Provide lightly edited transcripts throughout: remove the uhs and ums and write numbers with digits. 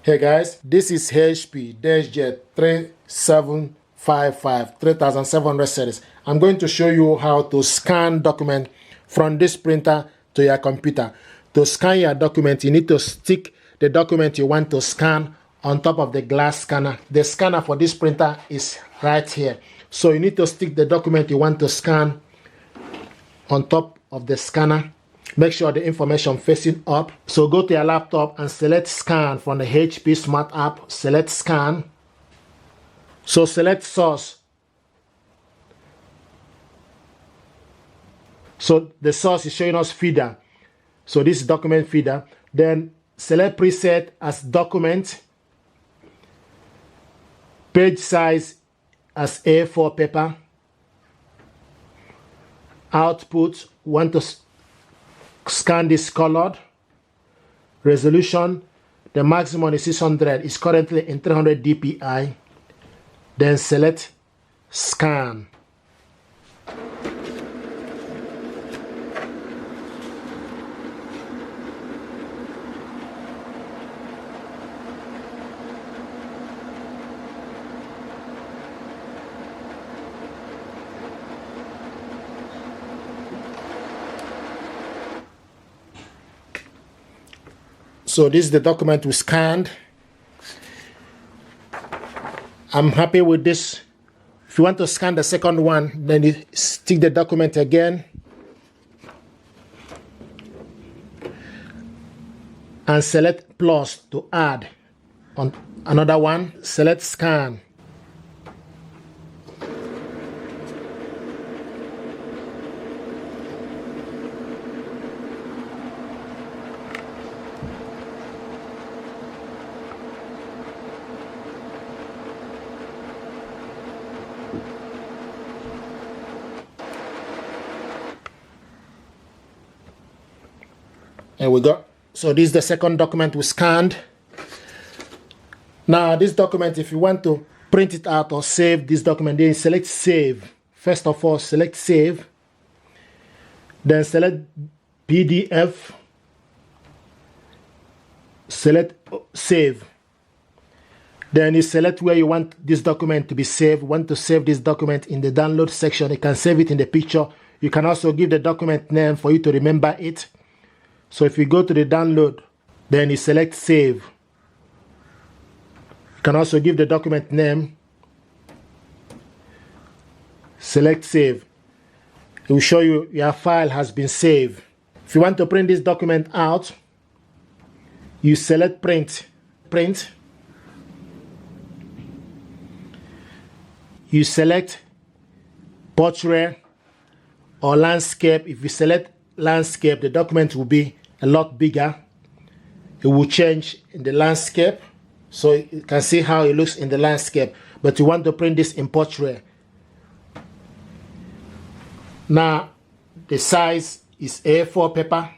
Hey guys, this is HP DESKJET 3775 series. I'm going to show you how to scan document from this printer to your computer. To scan your document, you need to stick the document you want to scan on top of the glass scanner. The scanner for this printer is right here. So you need to stick the document you want to scan on top of the scanner. Make sure the information facing up. So go to your laptop and select scan from the HP Smart app. Select scan. So select source. So the source is showing us feeder. So this is document feeder. Then select preset as document. Page size as A4 paper. Output, want to scan this colored. Resolution, the maximum is 600, is currently in 300 dpi. Then select scan. So this is the document we scanned. I'm happy with this. If you want to scan the second one, then you stick the document again and select plus to add on another one. Select scan. And we got, so this is the second document we scanned. Now this document, if you want to print it out or save this document, then select save. First of all, select save. Then select PDF. Select save. Then you select where you want this document to be saved. Want to save this document in the download section. You can save it in the picture. You can also give the document name for you to remember it. So if you go to the download, then you select save. You can also give the document name. Select save. It will show you your file has been saved. If you want to print this document out, you select print. Print. You select portrait or landscape. If you select landscape, the document will be a lot bigger. It will change in the landscape, so you can see how it looks in the landscape. But you want to print this in portrait. Now the size is A4 paper.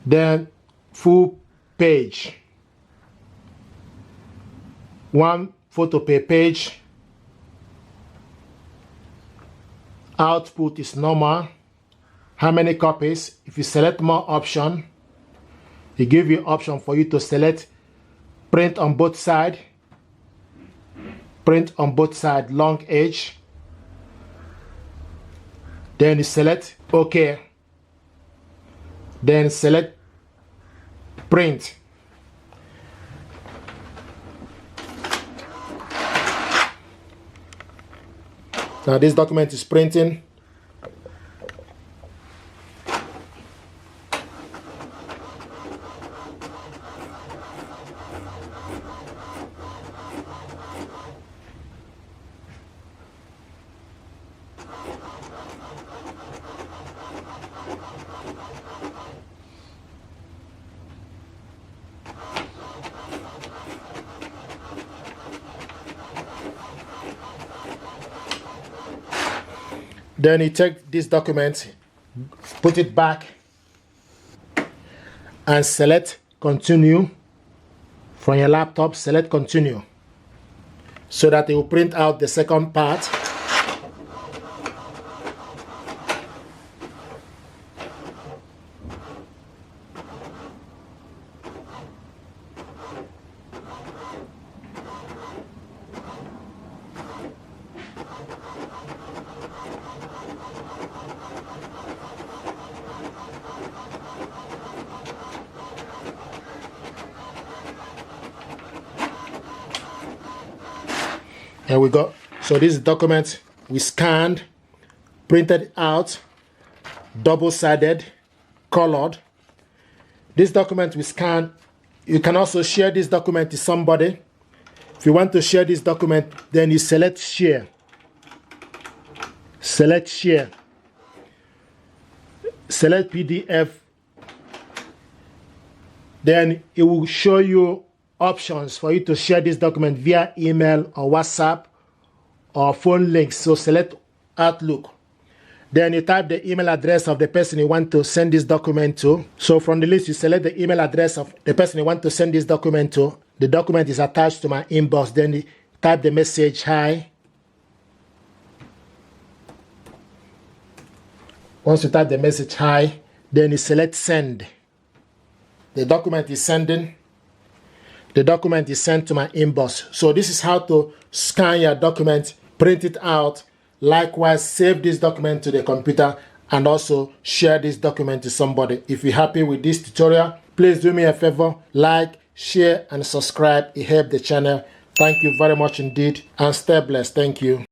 Then full page, 1 photo per page. Output is normal. How many copies? If you select more option, it give you option for you to select print on both sides. Print on both sides, long edge. Then you select OK. Then select print. Now this document is printing. Then you take this document, put it back, and select continue. From your laptop, select continue, so that it will print out the second part. Here we go. So this document we scanned, printed out, double-sided, colored. This document we scanned. You can also share this document to somebody. If you want to share this document, then you select share. Select share. Select PDF. Then it will show you options for you to share this document via email or WhatsApp or phone links. So select Outlook. Then you type the email address of the person you want to send this document to. So from the list, you select the email address of the person you want to send this document to. The document is attached to my inbox. Then you type the message, hi. Once you type the message, hi, then you select send. The document is sending. The document is sent to my inbox. So this is how to scan your document, print it out. Likewise, save this document to the computer and also share this document to somebody. If you're happy with this tutorial, please do me a favor, like, share, and subscribe. It helps the channel. Thank you very much indeed, and stay blessed. Thank you.